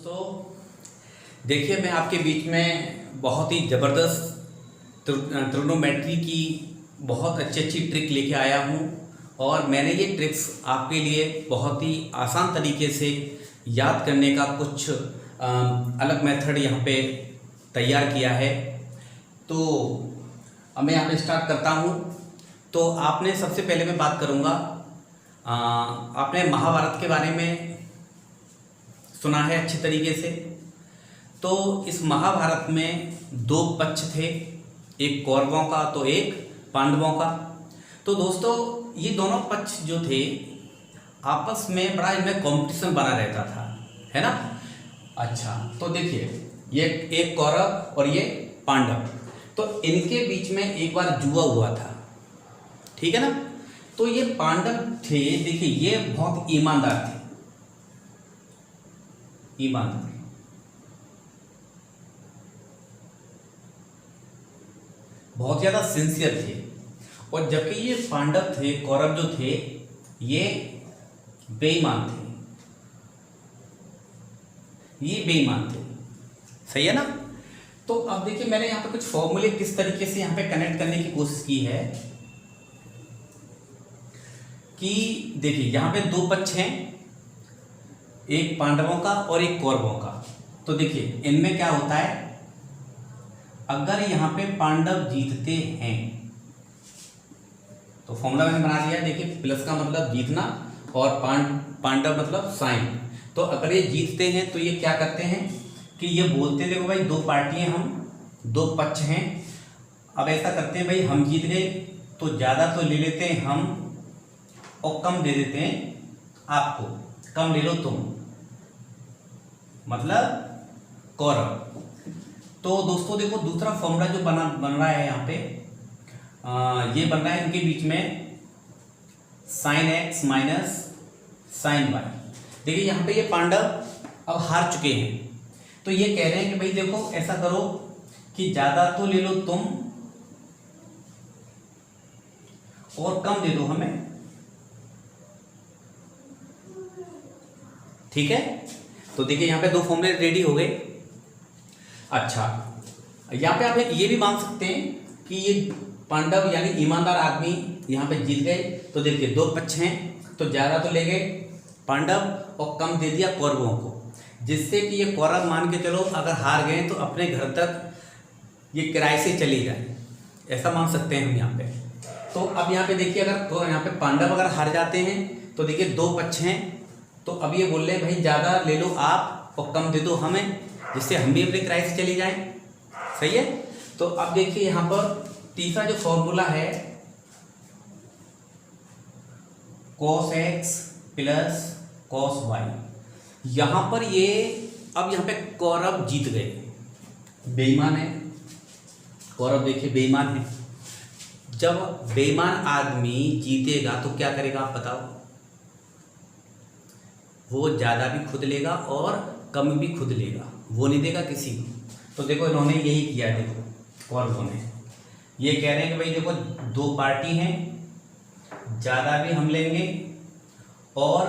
दोस्तों देखिए, मैं आपके बीच में बहुत ही ज़बरदस्त ट्रिग्नोमेट्री की बहुत अच्छी ट्रिक लेके आया हूँ। और मैंने ये ट्रिक्स आपके लिए बहुत ही आसान तरीके से याद करने का कुछ अलग मेथड यहाँ पे तैयार किया है। तो अब मैं यहाँ पे स्टार्ट करता हूँ। तो आपने सबसे पहले मैं बात करूँगा, आपने महाभारत के बारे में सुना है अच्छी तरीके से। तो इस महाभारत में दो पक्ष थे, एक कौरवों का तो एक पांडवों का। तो दोस्तों ये दोनों पक्ष जो थे आपस में बड़ा इनमें कंपटीशन बना रहता था, है ना। अच्छा, तो देखिए ये एक कौरव और ये पांडव, तो इनके बीच में एक बार जुआ हुआ था, ठीक है ना। तो ये पांडव थे, देखिए ये बहुत ईमानदार थे, ईमानदार, बहुत ज्यादा सिंसियर थे। और जबकि ये पांडव थे, कौरव जो थे ये बेईमान थे, ये बेईमान थे, सही है ना। तो अब देखिए मैंने यहाँ पे कुछ फॉर्मूले किस तरीके से यहाँ पे कनेक्ट करने की कोशिश की है कि देखिए यहाँ पे दो पक्ष हैं, एक पांडवों का और एक कौरवों का। तो देखिए इनमें क्या होता है, अगर यहाँ पे पांडव जीतते हैं तो फॉर्मूला मैंने बना दिया है। देखिए प्लस का मतलब जीतना और पांडव मतलब साइन। तो अगर ये जीतते हैं तो ये क्या करते हैं कि ये बोलते देखो भाई दो पार्टियां, हम दो पक्ष हैं, अब ऐसा करते हैं भाई हम जीत गए तो ज़्यादा तो ले लेते हैं हम और कम दे देते हैं आपको, कम ले लो तुम, मतलब कौरव। तो दोस्तों देखो दूसरा फॉर्मूला जो बन रहा है यहाँ पे, ये बन रहा है इनके बीच में sine x minus sine y. देखिए यहाँ पे ये पांडव अब हार चुके हैं, तो ये कह रहे हैं कि भाई देखो ऐसा करो कि ज़्यादा तो ले लो तुम और कम दे दो हमें, ठीक है। तो देखिए यहाँ पे दो फॉर्मूले रेडी हो गए। अच्छा, यहाँ पे आप ये भी मान सकते हैं कि ये पांडव यानी ईमानदार आदमी यहाँ पे जीत गए। तो देखिए दो पक्ष हैं, तो ज़्यादा तो ले गए पांडव और कम दे दिया कौरवों को, जिससे कि ये कौरव मान के चलो अगर हार गए तो अपने घर तक ये किराए से चली जाए, ऐसा मान सकते हैं हम यहाँ पे। तो अब यहाँ पे देखिए अगर तो यहाँ पे पांडव अगर हार जाते हैं तो देखिए दो पक्ष हैं, तो अब ये बोल रहे हैं भाई ज़्यादा ले लो आप और कम दे दो हमें, जिससे हम भी अपने किराए से चली जाएं, सही है। तो अब देखिए यहाँ पर तीसरा जो फॉर्मूला है cos x plus cos y, यहाँ पर ये अब यहाँ पे कौरव जीत गए, बेईमान है कौरव, देखिए बेईमान है। जब बेईमान आदमी जीतेगा तो क्या करेगा आप बताओ, वो ज़्यादा भी खुद लेगा और कम भी खुद लेगा, वो नहीं देगा किसी को। तो देखो इन्होंने यही किया, देखो कौरवों ने ये कह रहे हैं कि भाई देखो दो पार्टी हैं, ज़्यादा भी हम लेंगे और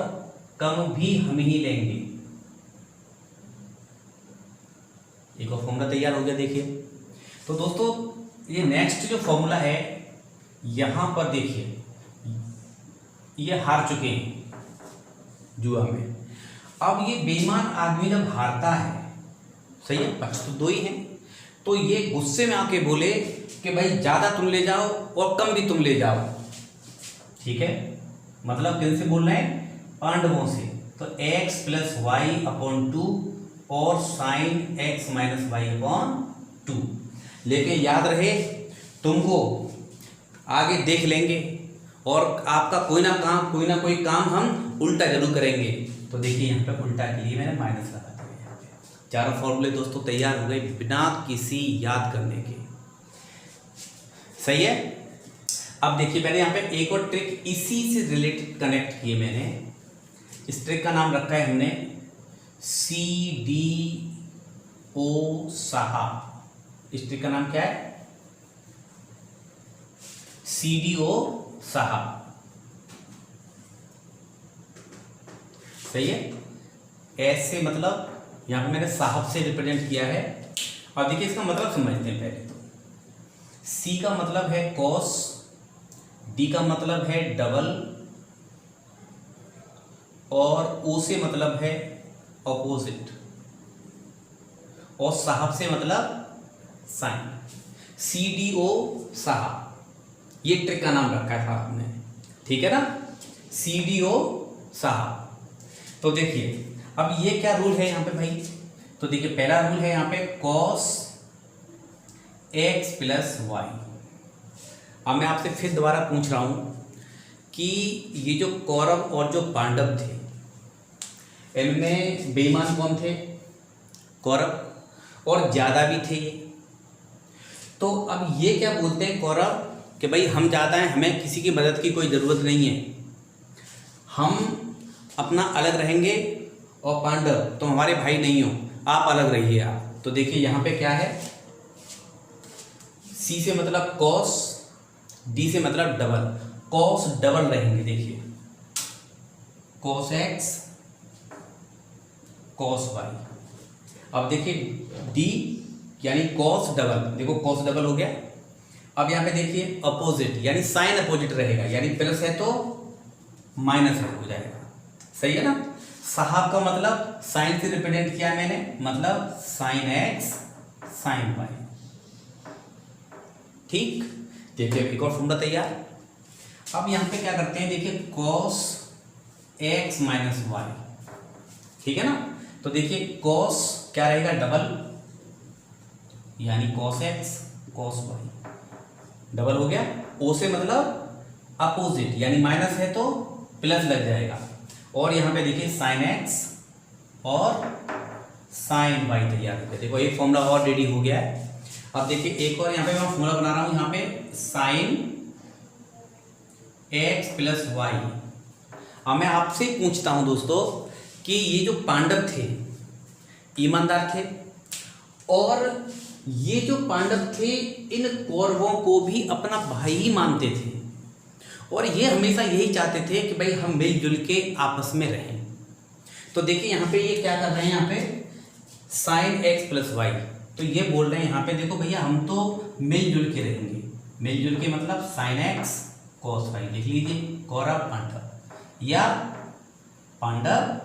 कम भी हम ही लेंगे। एक और फॉर्मूला तैयार हो गया देखिए। तो दोस्तों ये नेक्स्ट जो फॉर्मूला है, यहाँ पर देखिए ये हार चुके हैं जुआ में। अब ये बेईमान आदमी जब हारता है, सही है, पक्ष तो दो ही हैं, तो ये गुस्से में आके बोले कि भाई ज़्यादा तुम ले जाओ और कम भी तुम ले जाओ, ठीक है। मतलब किन से बोल रहे हैं, पांडवों से। तो x प्लस वाई अपॉन 2 और sine x minus y upon 2। लेकिन याद रहे तुमको आगे देख लेंगे और आपका कोई ना कोई काम हम उल्टा जरूर करेंगे। तो देखिए यहाँ पे उल्टा के लिए मैंने माइनस लगा दिया। यहाँ पे चारों फॉर्मूले दोस्तों तैयार हो गए बिना किसी याद करने के, सही है। अब देखिए मैंने यहाँ पे एक और ट्रिक इसी से रिलेटेड कनेक्ट किए मैंने। इस ट्रिक का नाम रखा है हमने CDO साहा। इस ट्रिक का नाम क्या है, CDO साहा, सही है। एस से मतलब यहाँ पे मैंने साहब से रिप्रेजेंट किया है। और देखिए इसका मतलब समझते हैं पहले तो। सी का मतलब है कॉस, डी का मतलब है डबल, और ओ से मतलब है ऑपोजिट, और साहब से मतलब साइन। सी डी ओ साहब, ये ट्रिक का नाम रखा था आपने, ठीक है ना, सी डी ओ साहब। तो देखिए अब ये क्या रूल है यहाँ पे भाई, तो देखिए पहला रूल है यहाँ पे कॉस एक्स प्लस वाई। अब मैं आपसे फिर दोबारा पूछ रहा हूं कि ये जो कौरव और जो पांडव थे, इनमें बेईमान कौन थे? कौरव, और ज्यादा भी थे ये। तो अब ये क्या बोलते हैं कौरव कि भाई हम ज्यादा हैं, हमें किसी की मदद की कोई ज़रूरत नहीं है, हम अपना अलग रहेंगे, और पांडव तुम हमारे भाई नहीं हो, आप अलग रहिए आप। तो देखिए यहाँ पे क्या है, सी से मतलब कॉस, डी से मतलब डबल, कॉस डबल रहेंगे। देखिए कॉस एक्स कॉस वाई। अब देखिए डी यानी कॉस डबल, देखो कॉस डबल हो गया। अब यहाँ पे देखिए अपोजिट यानी साइन अपोजिट रहेगा, यानी प्लस है तो माइनस हो जाएगा, सही है ना। साहब का मतलब साइन से रिप्रेजेंट किया मैंने, मतलब साइन एक्स साइन वाई, ठीक। देखिए एक और फॉर्मूला तैयार। अब यहाँ पे क्या करते हैं, देखिए कॉस एक्स माइनस वाई, ठीक है ना। तो देखिए कॉस क्या रहेगा, डबल, यानी cos x cos y, double हो गया। ओ से मतलब अपोजिट, यानी माइनस है तो प्लस लग जाएगा, और यहाँ पे देखिए साइन एक्स और साइन वाई तैयार हो गया। देखो एक फॉर्मूला और रेडी हो गया है। अब देखिए एक और यहाँ पे मैं फॉर्मूला बना रहा हूँ, यहाँ पे साइन एक्स प्लस वाई। अब मैं आपसे पूछता हूँ दोस्तों कि ये जो पांडव थे ईमानदार थे, और ये जो पांडव थे इन कौरवों को भी अपना भाई ही मानते थे, और ये हमेशा यही चाहते थे कि भाई हम मिलजुल के आपस में रहें। तो देखिए यहाँ पे ये क्या कर रहे हैं, यहाँ पे साइन एक्स प्लस वाई, तो ये बोल रहे हैं यहाँ पे देखो भैया हम तो मिलजुल के रहेंगे। मिलजुल के मतलब साइन एक्स कॉस वाई, लिख लीजिए कौरव पांडव या पांडव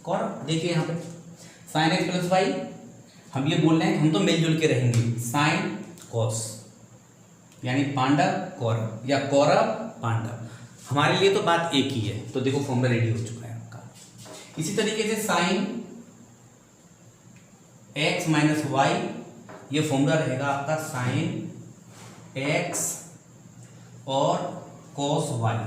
कौरव। देखिए यहाँ पे साइन एक्स प्लस वाई, हम ये बोल रहे हैं हम तो मिलजुल के रहेंगे, साइन कॉस यानी पांडव कौरव या कौरव पांडव, हमारे लिए तो बात एक ही है। तो देखो फॉर्मूला रेडी हो चुका है आपका। इसी तरीके से साइन एक्स माइनस वाई, ये फॉर्मूला रहेगा आपका साइन एक्स और कॉस वाई।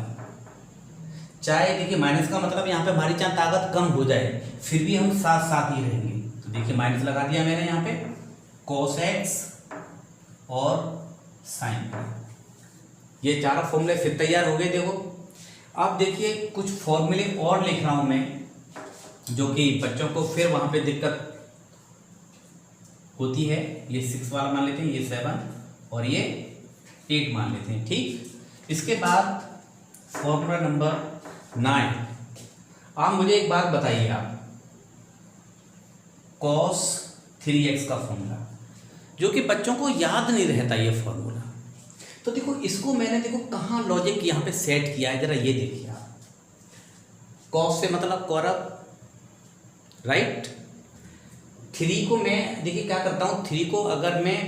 चाहे देखिए माइनस का मतलब यहाँ पे हमारी चाहे ताकत कम हो जाए, फिर भी हम साथ साथ ही रहेंगे। तो देखिए माइनस लगा दिया मैंने यहाँ पे, कॉस एक्स और साइन वाई, ये चारों फॉर्मूले फिर तैयार हो गए। देखो अब देखिए कुछ फॉर्मूले और लिख रहा हूं मैं, जो कि बच्चों को फिर वहां पे दिक्कत होती है। ये 6 वाला मान लेते हैं, ये 7 और ये 8 मान लेते हैं, ठीक। इसके बाद फॉर्मूला नंबर 9। आप मुझे एक बात बताइए, आप cos 3x का फॉर्मूला, जो कि बच्चों को याद नहीं रहता ये फॉर्मूला। तो देखो इसको मैंने देखो कहाँ लॉजिक यहाँ पे सेट किया है, जरा ये देखिए आप। कॉस से मतलब कौरव, राइट। 3 को मैं देखिए क्या करता हूँ, 3 को अगर मैं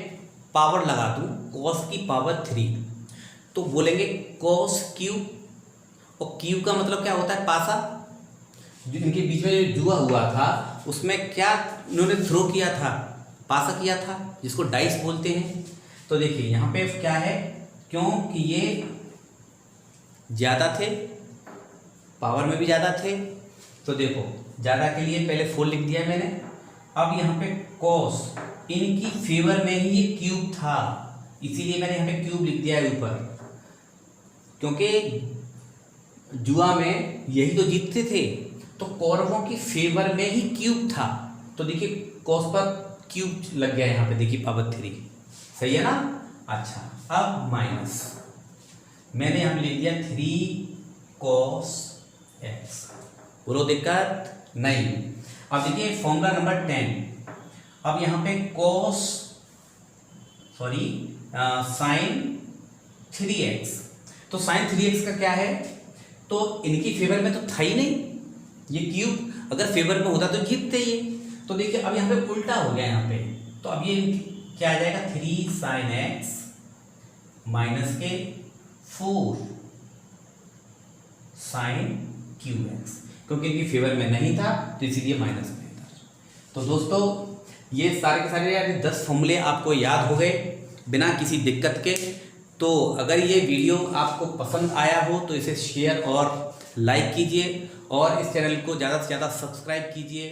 पावर लगा दूँ कॉस की पावर 3, तो बोलेंगे कॉस क्यूब, और क्यूब का मतलब क्या होता है, पासा। जो इनके बीच में जो जुआ हुआ था उसमें क्या उन्होंने थ्रो किया था, पासा किया था, जिसको डाइस बोलते हैं। तो देखिए यहाँ पे क्या है, क्योंकि ये ज़्यादा थे, पावर में भी ज़्यादा थे, तो देखो ज़्यादा के लिए पहले 4 लिख दिया मैंने। अब यहाँ पे कॉस इनकी फेवर में ही ये क्यूब था, इसीलिए मैंने यहाँ पे क्यूब लिख दिया है ऊपर, क्योंकि जुआ में यही तो जीतते थे, तो कौरवों की फेवर में ही क्यूब था। तो देखिए कॉस पर क्यूब लग गया यहाँ पे, देखिए पावर 3, सही है ना। अच्छा अब माइनस मैंने यहाँ लिख दिया 3 cos x, बोलो दिक्कत नहीं। अब देखिए फॉर्मूला नंबर 10। अब यहाँ पे साइन 3x। तो साइन 3x का क्या है, तो इनकी फेवर में तो था ही नहीं ये क्यूब, अगर फेवर में होता तो जीतते ये। तो देखिए अब यहाँ पे उल्टा हो गया यहाँ पे, तो अब ये क्या आ जाएगा 3 sin x माइनस के 4 sin QX, क्योंकि इनकी फेवर में नहीं था तो इसीलिए माइनस में था। तो दोस्तों ये सारे के सारे 10 फॉर्मूले आपको याद हो गए बिना किसी दिक्कत के। तो अगर ये वीडियो आपको पसंद आया हो तो इसे शेयर और लाइक कीजिए और इस चैनल को ज़्यादा से ज़्यादा सब्सक्राइब कीजिए।